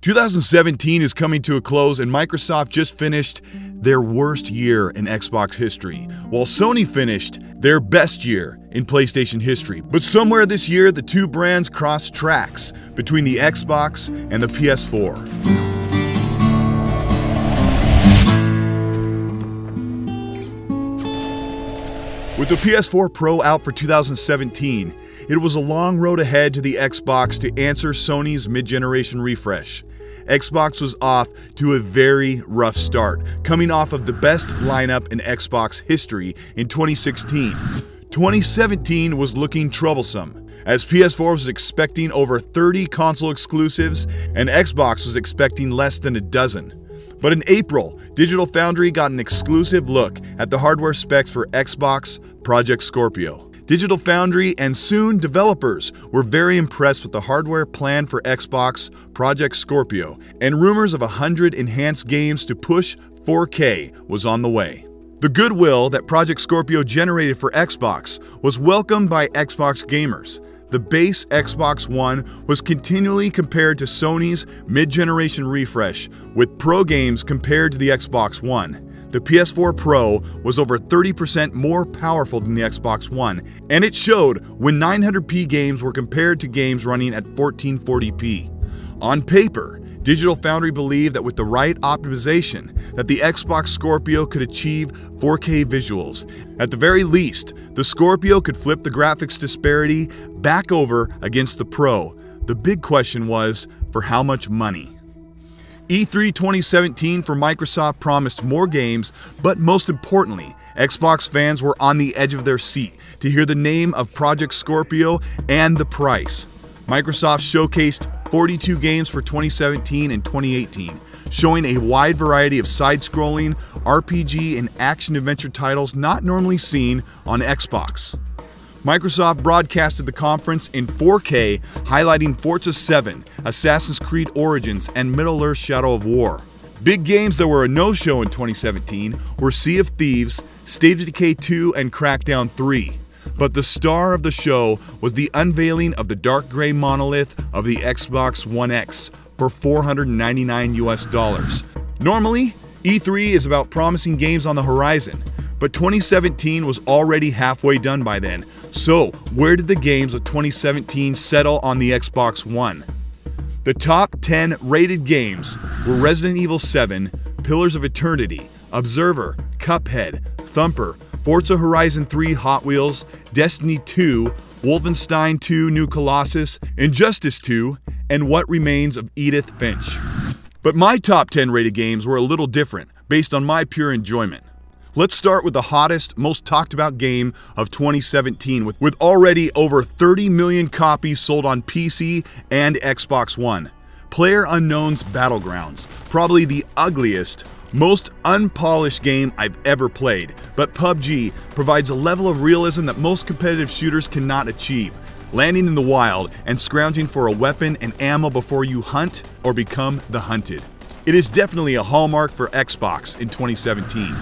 2017 is coming to a close and Microsoft just finished their worst year in Xbox history, while Sony finished their best year in PlayStation history. But somewhere this year, the two brands crossed tracks between the Xbox and the PS4. With the PS4 Pro out for 2017, it was a long road ahead to the Xbox to answer Sony's mid-generation refresh. Xbox was off to a very rough start, coming off of the best lineup in Xbox history in 2016. 2017 was looking troublesome, as PS4 was expecting over 30 console exclusives and Xbox was expecting less than a dozen. But in April, Digital Foundry got an exclusive look at the hardware specs for Xbox Project Scorpio. Digital Foundry and soon developers were very impressed with the hardware planned for Xbox Project Scorpio, and rumors of 100 enhanced games to push 4K was on the way. The goodwill that Project Scorpio generated for Xbox was welcomed by Xbox gamers. The base Xbox One was continually compared to Sony's mid-generation refresh, with Pro games compared to the Xbox One. The PS4 Pro was over 30% more powerful than the Xbox One, and it showed when 900p games were compared to games running at 1440p. On paper, Digital Foundry believed that with the right optimization, that the Xbox Scorpio could achieve 4K visuals. At the very least, the Scorpio could flip the graphics disparity back over against the Pro. The big question was, for how much money? E3 2017 for Microsoft promised more games, but most importantly, Xbox fans were on the edge of their seat to hear the name of Project Scorpio and the price. Microsoft showcased 42 games for 2017 and 2018, showing a wide variety of side-scrolling, RPG, and action-adventure titles not normally seen on Xbox. Microsoft broadcasted the conference in 4K, highlighting Forza 7, Assassin's Creed Origins, and Middleearth Shadow of War. Big games that were a no-show in 2017 were Sea of Thieves, State of Decay 2, and Crackdown 3. But the star of the show was the unveiling of the dark gray monolith of the Xbox One X for $499 US. Normally, E3 is about promising games on the horizon, but 2017 was already halfway done by then. So, where did the games of 2017 settle on the Xbox One? The top 10 rated games were Resident Evil 7, Pillars of Eternity, Observer, Cuphead, Thumper, Forza Horizon 3 Hot Wheels, Destiny 2, Wolfenstein 2 New Colossus, Injustice 2, and What Remains of Edith Finch. But my top 10 rated games were a little different, based on my pure enjoyment. Let's start with the hottest, most talked about game of 2017, with already over 30 million copies sold on PC and Xbox One. PlayerUnknown's Battlegrounds, probably the ugliest, most unpolished game I've ever played, but PUBG provides a level of realism that most competitive shooters cannot achieve, landing in the wild and scrounging for a weapon and ammo before you hunt or become the hunted. It is definitely a hallmark for Xbox in 2017.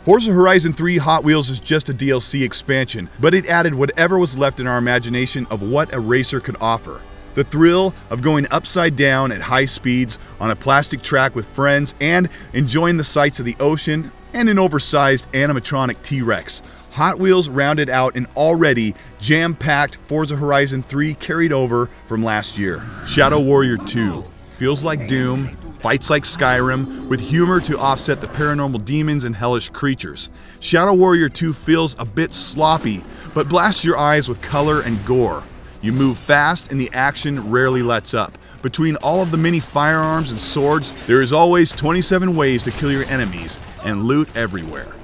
Forza Horizon 3 Hot Wheels is just a DLC expansion, but it added whatever was left in our imagination of what a racer could offer. The thrill of going upside down at high speeds on a plastic track with friends and enjoying the sights of the ocean and an oversized animatronic T-Rex. Hot Wheels rounded out an already jam-packed Forza Horizon 3 carried over from last year. Shadow Warrior 2 feels like Doom, fights like Skyrim, with humor to offset the paranormal demons and hellish creatures. Shadow Warrior 2 feels a bit sloppy, but blasts your eyes with color and gore. You move fast and the action rarely lets up. Between all of the many firearms and swords, there is always 27 ways to kill your enemies and loot everywhere.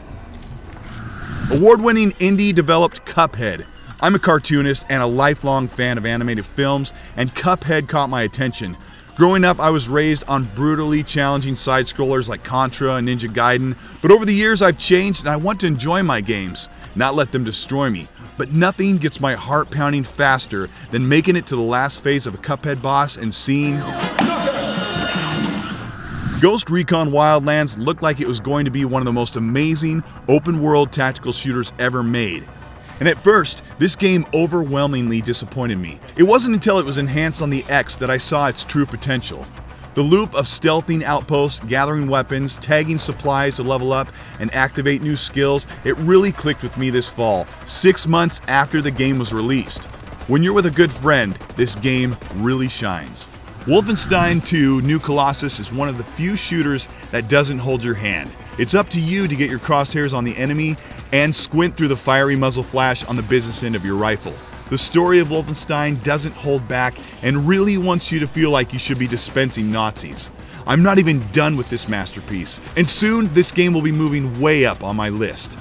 Award-winning indie-developed Cuphead. I'm a cartoonist and a lifelong fan of animated films, and Cuphead caught my attention. Growing up, I was raised on brutally challenging side-scrollers like Contra and Ninja Gaiden, but over the years I've changed and I want to enjoy my games, not let them destroy me. But nothing gets my heart pounding faster than making it to the last phase of a Cuphead boss and seeing Ghost Recon Wildlands looked like it was going to be one of the most amazing open-world tactical shooters ever made. And at first, this game overwhelmingly disappointed me. It wasn't until it was enhanced on the X that I saw its true potential. The loop of stealthing outposts, gathering weapons, tagging supplies to level up and activate new skills, it really clicked with me this fall, 6 months after the game was released. When you're with a good friend, this game really shines. Wolfenstein 2 New Colossus is one of the few shooters that doesn't hold your hand. It's up to you to get your crosshairs on the enemy and squint through the fiery muzzle flash on the business end of your rifle. The story of Wolfenstein doesn't hold back and really wants you to feel like you should be dispensing Nazis. I'm not even done with this masterpiece, and soon this game will be moving way up on my list.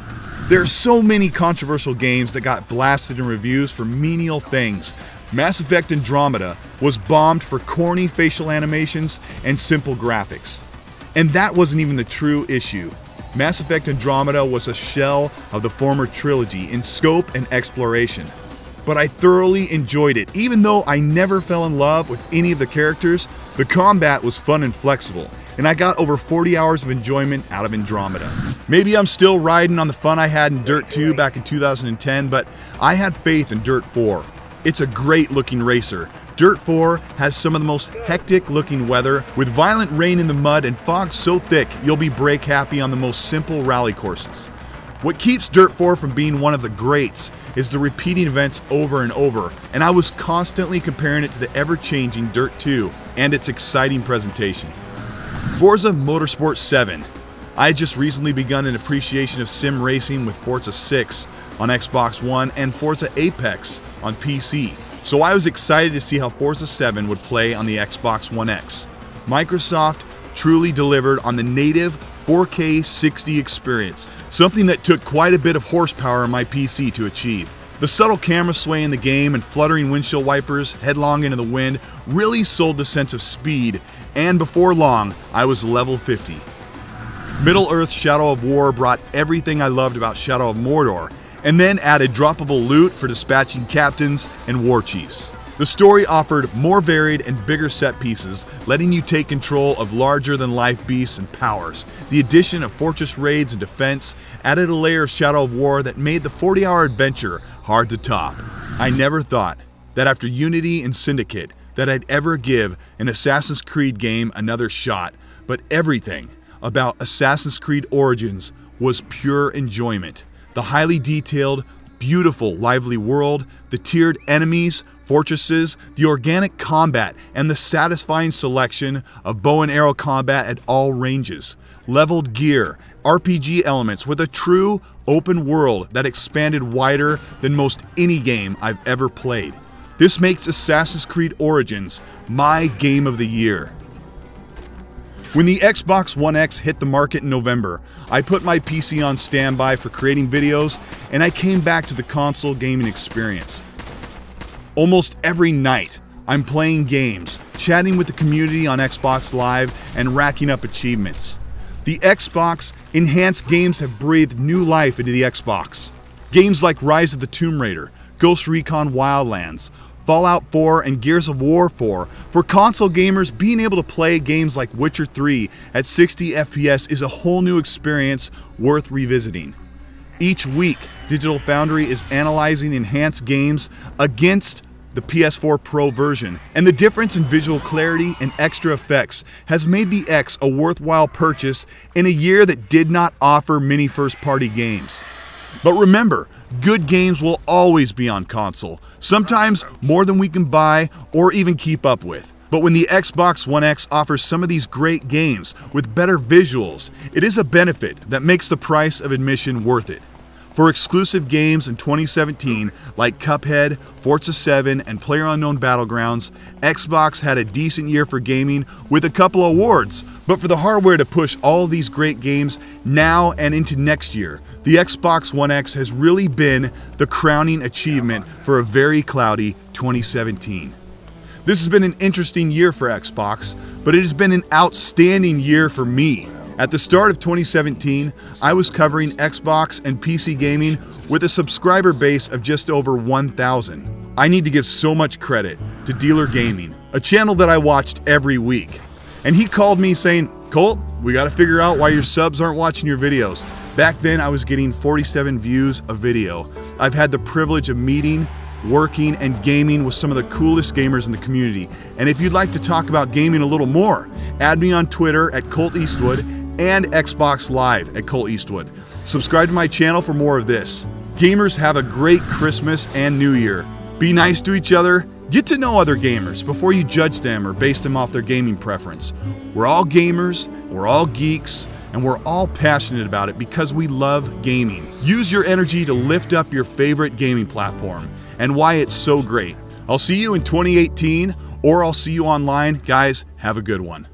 There are so many controversial games that got blasted in reviews for menial things. Mass Effect Andromeda was bombed for corny facial animations and simple graphics. And that wasn't even the true issue. Mass Effect Andromeda was a shell of the former trilogy in scope and exploration. But I thoroughly enjoyed it. Even though I never fell in love with any of the characters, the combat was fun and flexible, and I got over 40 hours of enjoyment out of Andromeda. Maybe I'm still riding on the fun I had in Dirt 2 back in 2010, but I had faith in Dirt 4. It's a great looking racer. Dirt 4 has some of the most hectic looking weather, with violent rain in the mud and fog so thick you'll be brake happy on the most simple rally courses. What keeps Dirt 4 from being one of the greats is the repeating events over and over, and I was constantly comparing it to the ever-changing Dirt 2 and its exciting presentation. Forza Motorsport 7. I had just recently begun an appreciation of sim racing with Forza 6 on Xbox One and Forza Apex on PC, so I was excited to see how Forza 7 would play on the Xbox One X. Microsoft truly delivered on the native 4K 60 experience, something that took quite a bit of horsepower on my PC to achieve. The subtle camera sway in the game and fluttering windshield wipers headlong into the wind really sold the sense of speed, and before long, I was level 50. Middleearth Shadow of War brought everything I loved about Shadow of Mordor, and then added droppable loot for dispatching captains and war chiefs. The story offered more varied and bigger set pieces, letting you take control of larger-than-life beasts and powers. The addition of fortress raids and defense added a layer of Shadow of War that made the 40-hour adventure hard to top. I never thought that after Unity and Syndicate that I'd ever give an Assassin's Creed game another shot, but everything about Assassin's Creed Origins was pure enjoyment. The highly detailed, beautiful, lively world, the tiered enemies, fortresses, the organic combat, and the satisfying selection of bow and arrow combat at all ranges, leveled gear, RPG elements with a true open world that expanded wider than most any game I've ever played. This makes Assassin's Creed Origins my game of the year. When the Xbox One X hit the market in November, I put my PC on standby for creating videos, and I came back to the console gaming experience. Almost every night, I'm playing games, chatting with the community on Xbox Live, and racking up achievements. The Xbox enhanced games have breathed new life into the Xbox. Games like Rise of the Tomb Raider, Ghost Recon Wildlands, Fallout 4, and Gears of War 4. For console gamers, being able to play games like Witcher 3 at 60 FPS is a whole new experience worth revisiting. Each week, Digital Foundry is analyzing enhanced games against the PS4 Pro version, and the difference in visual clarity and extra effects has made the X a worthwhile purchase in a year that did not offer many first-party games. But remember, good games will always be on console, sometimes more than we can buy or even keep up with. But when the Xbox One X offers some of these great games with better visuals, it is a benefit that makes the price of admission worth it. For exclusive games in 2017 like Cuphead, Forza 7, and PlayerUnknown Battlegrounds, Xbox had a decent year for gaming with a couple awards. But for the hardware to push all of these great games now and into next year, the Xbox One X has really been the crowning achievement for a very cloudy 2017. This has been an interesting year for Xbox, but it has been an outstanding year for me. At the start of 2017, I was covering Xbox and PC gaming with a subscriber base of just over 1,000. I need to give so much credit to Dealer Gaming, a channel that I watched every week. And he called me saying, "Colt, we gotta figure out why your subs aren't watching your videos." Back then, I was getting 47 views a video. I've had the privilege of meeting, working, and gaming with some of the coolest gamers in the community. And if you'd like to talk about gaming a little more, Add me on Twitter at Colteastwood and Xbox Live at Colteastwood. Subscribe to my channel for more of this. Gamers, have a great Christmas and New Year. Be nice to each other. Get to know other gamers before you judge them or base them off their gaming preference. We're all gamers, we're all geeks, and we're all passionate about it because we love gaming. Use your energy to lift up your favorite gaming platform and why it's so great. I'll see you in 2018, or I'll see you online. Guys, have a good one.